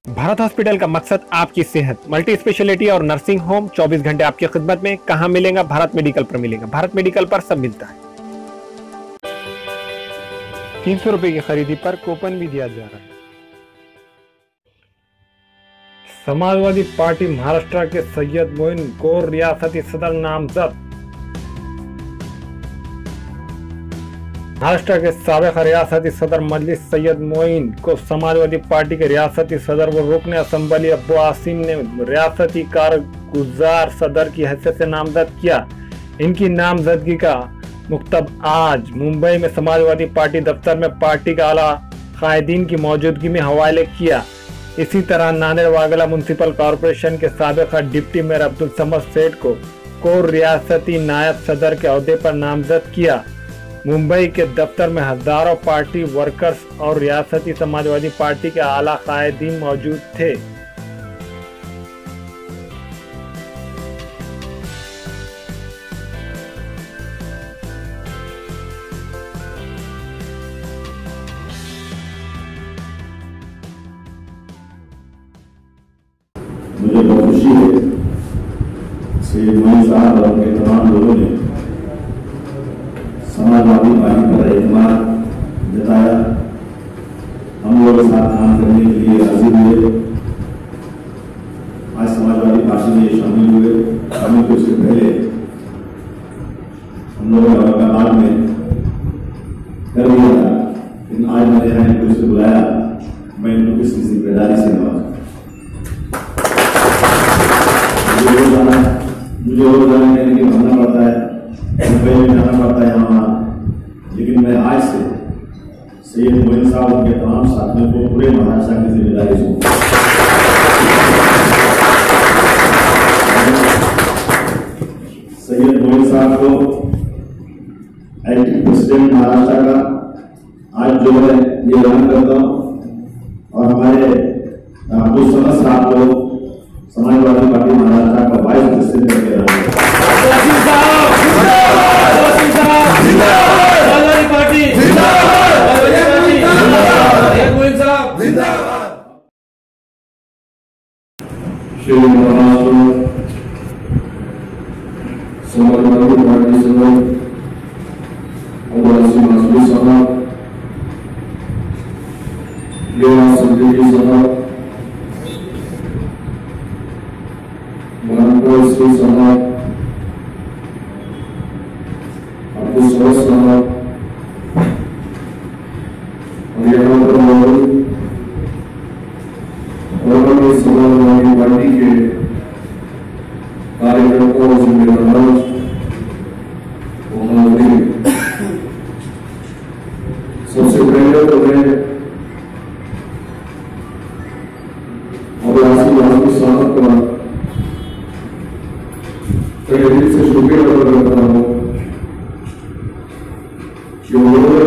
Bharat hospital का मकसद आपकी सेहत, मल्टी स्पेशलिटी और नर्सिंग होम 24 घंटे आपकी खिदमत में। कहां मिलेगा? भारत मेडिकल पर मिलेगा। भारत मेडिकल पर सब मिलता है। 300 रुपए की खरीदी पर कूपन भी दिया जा रहा है। समाजवादी पार्टी महाराष्ट्र के सैयद मोइन को रियासती सदर नामजद। महाराष्ट्र के साबिक रियासती सदर मजलिस सैयद मोइन को समाजवादी पार्टी के रियासती सदर व रुकन असम्बली अब्बू आसिम ने रियासती कारगुजार सदर की हैसियत से नामजद किया। इनकी नामजदगी का मुक्तब आज मुंबई में समाजवादी पार्टी दफ्तर में पार्टी के आला कायदीन की मौजूदगी में हवाले किया। इसी तरह नांदेड़ वागला म्युनिसिपल कॉरपोरेशन के साबिक डिप्टी मेयर अब्दुल समद सेठ को रियासती नायब सदर के ओहदे पर नामजद किया। मुंबई के दफ्तर में हजारों पार्टी वर्कर्स और रियासती समाजवादी पार्टी के आला कायदीन मौजूद थे। मुझे बहुत खुशी है सैयद मोइन साहब और उनके तमाम लोगों ने समाजवादी पार्टी पर एतमाद जताया। हम लोग साथ काम करने के लिए राजी हुए। आज समाजवादी पार्टी में शामिल हुए। शामिल होने से पहले हम लोगों ने औरंगाबाद में कर दिया था, लेकिन आज मैंने यहाँ इनको से बुलाया। मैं इनको किसी जिम्मेदारी से नवाजा। मुझे रोजाना कहने की भावना पड़ता है, मुंबई में जाना पड़ता है यहाँ, लेकिन मैं आज से सैयद मोइन साहब उनके तमाम साथियों को पूरे महाराष्ट्र की जिम्मेदारी दूंगा। सैयद मोइन साहब को एक्टिव प्रेसिडेंट महाराष्ट्र का आज जो है ये ऐलान करता हूँ, और हमारे अब्दुल समद साहब को समाजवादी पार्टी महाराष्ट्र का वाइस प्रेसिडेंट करके रहा है। श्री महाराष्ट्र समाजवादी पार्टी सदर अब्बासी मासवी साहब, लेवा सिद्दीकी साहब, मनोज सिंह साहब, अब्दुल समद साहब, और यहाँ पर मौजूद समाजवादी पार्टी के कार्यकर्ताओं और जिम्मेदारों और सबसे पहले तो मैं अब्बासी मासवी साहब का तहे दिल से शुक्रिया अदा करता हूँ कि उन्होंने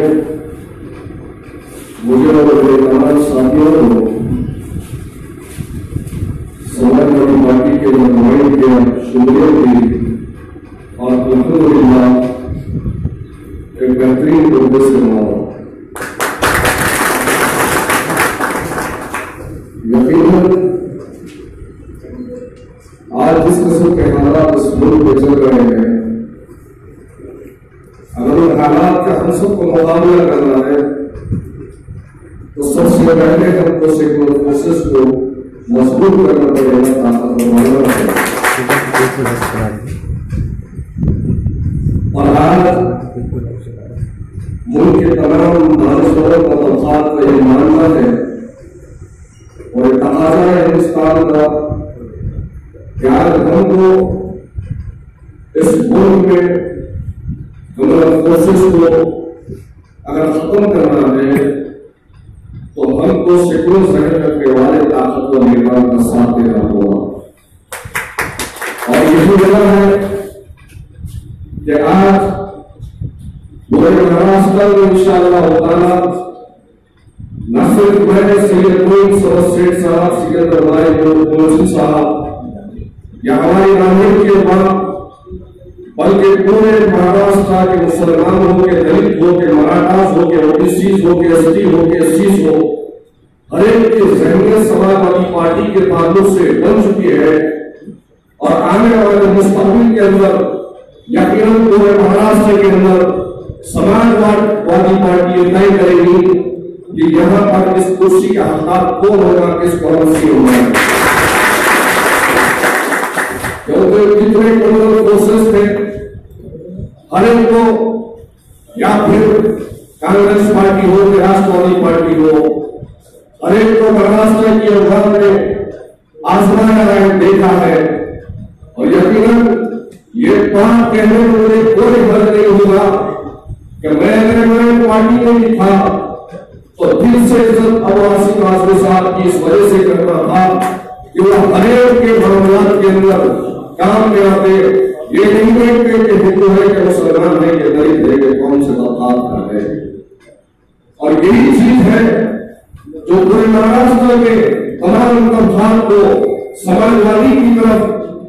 मुझे और मेरे तमाम साथियों को समाजवादी पार्टी के नुमाइंदे के शुक्रिया दी और अल्हम्दुलिल्लाह एक बेहतरीन तरीके से मनाया। यकीनन आज जिस किस्म के हालात इस मुल्क में चल रहे हैं, अगर उन हालात का हम सबको मुकाबला करना है तो सबसे पहले हमको सेक्युलर फोर्सेस को मजबूत करना पड़ेगा, ताकतवर बनना पड़ेगा। और आज मुल्क के तमाम दानिशवरों का तबकात का ये मानना है और ये तकाजा है हिंदुस्तान का कि आज हमको इस मुल्क में सेक्युलर फोर्सेस को अगर खत्म करना है तो हमको सेक्युलर जहन रखने वाले ताकतवर नेताओं का साथ देना होगा। और यही वजह है कि आज पूरे महाराष्ट्र में इंशाअल्लाह ताला न सिर्फ मैंने सैयद मोइन सेठ साहब, सिकंदर भाई मोहसिन साहब या हमारी नांदेड़ के बाद, बल्कि पूरे महाराष्ट्र के मुसलमान हो के, दलित हो के, मराठास हो के, ओबीसी हो के, एसटी हो के, एससी हो, हर एक की जहनीत समाजवादी पार्टी के ताल्लुक से बन चुकी है और आने वाले मुस्तकबिल के अंदर यकीनन पूरे महाराष्ट्र के अंदर समाजवादी पार्टी ये तय करेगी कि यहाँ पर इस कुर्सी का हकदार कौन होगा, किस कौन सी होगा। क्योंकि जितने पोलिटिकल फोर्सेस थे हर एक को, या फिर कांग्रेस पार्टी हो कि राष्ट्रवादी पार्टी हो, हर एक को महाराष्ट्र की अवधान में आजमाया देखा है। और यकीनन ये बात कहने में मुझे कोई हर्ज नहीं होगा कि मैंने पार्टी में भी था तो दिल से इज्जत अब्बासी आजमी साहब की इस वजह से करना था कि वह हरेक के मामलात के अंदर काम में आते, ये नहीं देखते कि हिंदू है कि मुसलमान है कि दलित है कि कौन से तबकात का है। और यही चीज है जो पूरे महाराष्ट्र में तमाम तबकात को समाजवादी की तरफ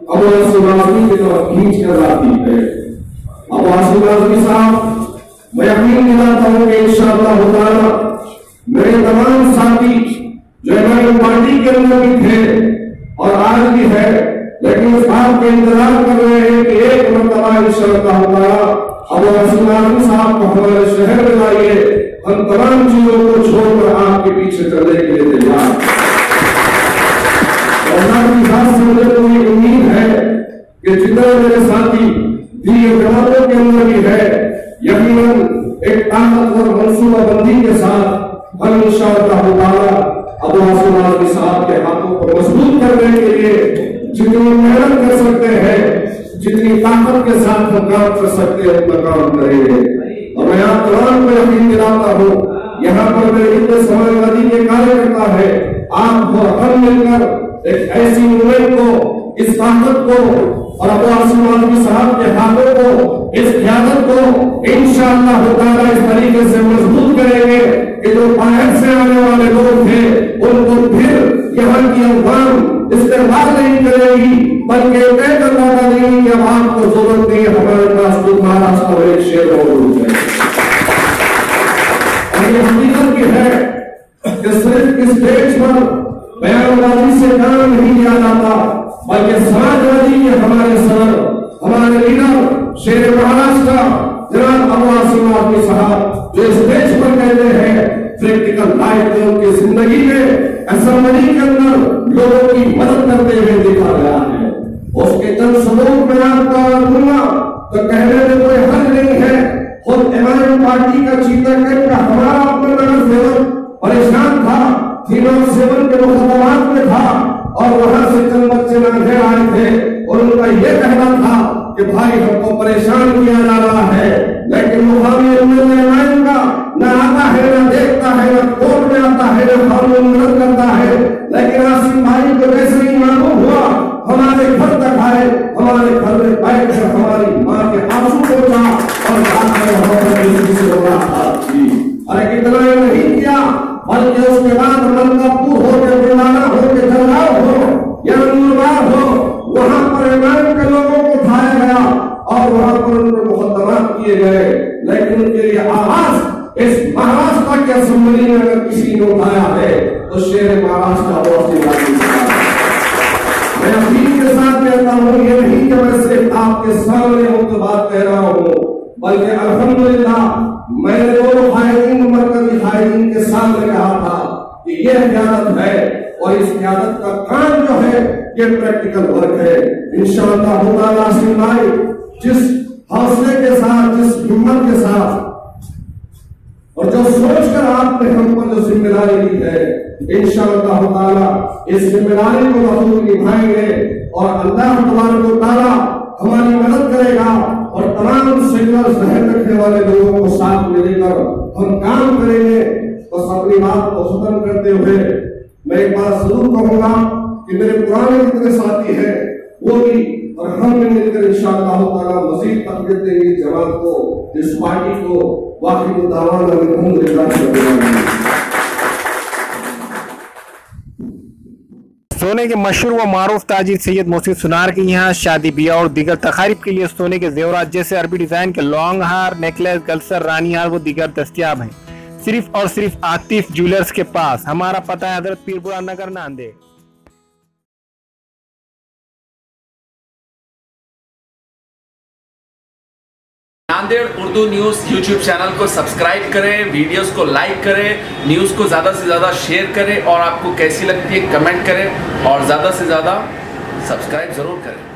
अब्बासी आजमी की तरफ खींच कर लाती है। अब्बासी आजमी साहब, मैं यकीन दिलाता हूं कि इंशाअल्लाह ताला मेरे तमाम साथी जो हमारी पार्टी के अंदर भी थे और आज भी है, लेकिन उस बात का इंतजार कर रहे हैं कि एक मरतबा इंशाअल्लाह ताला अब्बासी आजमी साहब को हमारे शहर में लाइए, हम तमाम चीजों को छोड़कर आपके पीछे चलने के लिए तैयार। मुझे पूरी उम्मीद है कि जितने मेरे साथी दीन जमातों के अंदर भी है, यकीनन एक ताकतवर मंसूबाबंदी के साथ हम इंशाअल्लाह ताला अब्बासी आजमी साहब के हाथों को मजबूत करने के लिए जितनी मेहनत कर सकते हैं, जितनी ताकत के साथ हम काम कर सकते हैं उतना काम करेंगे। और मैं आप तमाम को यकीन दिलाता हूँ, यहाँ पर मेरे हिंदू समाजवादी के कार्यकर्ता है, आप हम मिलकर एक ऐसी मूवमेंट को, इस ताकत को और अब्बासी आजमी साहब के हाथों को, इस क़यादत को इंशाअल्लाह ताला इस तरीके से मजबूत करेंगे कि जो बाहर से आने वाले लोग थे उनको फिर यहाँ की अफवाह इस्तेमाल नहीं करेगी, बल्कि तय करना करेगी कि अब आपको जरूरत नहीं है, हमारे पास तो महाराष्ट्र में एक शेर मौजूद है। और ये हकीकत की है कि सिर्फ इस देश पर बयानबाजी से काम नहीं किया जाता, बल्कि समाजवादी के हमारे सर, हमारे लीडर शेर महाराष्ट्र जनाब अब्बासी आजमी साहब जो इस देश पर कहते हैं प्रैक्टिकल लाइफ में उनकी जिंदगी में असेंबली के अंदर लोगों की मदद करते हुए देखा गया है। उसके चंद सबूत में आपको दूंगा तो कहने में कोई हर्ज नहीं है। खुद एमआईएम पार्टी का चीताकंड का हमारा अपना नगर सेवक परेशान था, 307 के मुकदमात में था और वहां से चंद बच्चे नागेर आए थे और उनका यह कहना था कि भाई हमको परेशान किया जा रहा है, लेकिन मुकामी एमएलए का न आता है, न देखता है, न कोर्ट में आता है, न कानून मदद करता है। लेकिन आसिम भाई को जैसे ही मालूम हुआ हमारे घर तक आए, हमारे घर में बैठ कर हमारी माँ के आंसू पोंछा और अरे कितना नहीं किया, बल्कि उसके बाद मलकापुर हो के बुलाना हो के जलगांव हो या नूरबाग हो, वहां पर इमाम के लोगों को उठाया गया और वहां पर उनको मुकदमात किए गए। लेकिन उनके लिए आवाज इस महाराष्ट्र के असेंबली में अगर किसी ने उठाया है तो शेर महाराष्ट्र। मैं अभी के साथ कहता हूँ, ये नहीं कि मैं सिर्फ आपके सामने होकर बात कह रहा हूँ, बल्कि अल्हम्दुलिल्लाह मैंने दोनों कायदीन मरकजी कायदीन के सामने कहा था कि यह क़यादत है और इस क़यादत का काम जो है ये प्रैक्टिकल वर्क है। इंशाअल्लाह ताला आसिम भाई जिस हौसले के साथ, जिस हिम्मत के साथ और जो सोचकर आपने हम पर जो जिम्मेदारी ली है, इंशाअल्लाह ताला इस जिम्मेदारी को बखूबी निभाएंगे और अल्लाह तबारक व तआला हमारी मदद करेगा और तमाम सेक्युलर जहन रखने वाले लोगों को साथ में लेकर हम काम करेंगे। बस अपनी बात को खत्म करते हुए मैं एक बात जरूर कहूंगा कि मेरे पुराने जितने साथी हैं वो भी और हम भी मिलकर इंशाअल्लाह ताला मजीद तकवीत देंगे जमात को, इस पार्टी को वाक़ई सोने के मशहूर व मारूफ ताजिर सैयद मोहसिन सुनार के यहाँ शादी ब्याह और दीगर तकारीब के लिए सोने के जेवरात जैसे अरबी डिजाइन के लॉन्ग हार, नेकलेस, गलसर, रानी हार व दीगर दस्तियाब हैं। सिर्फ और सिर्फ आतिफ ज्वेलर्स के पास। हमारा पता है Hazrat Pirpura Nagar, Nanded. Nanded Urdu news YouTube channel को सब्सक्राइब करें, वीडियोस को लाइक करें, न्यूज़ को ज़्यादा से ज़्यादा शेयर करें और आपको कैसी लगती है कमेंट करें और ज़्यादा से ज़्यादा सब्सक्राइब ज़रूर करें।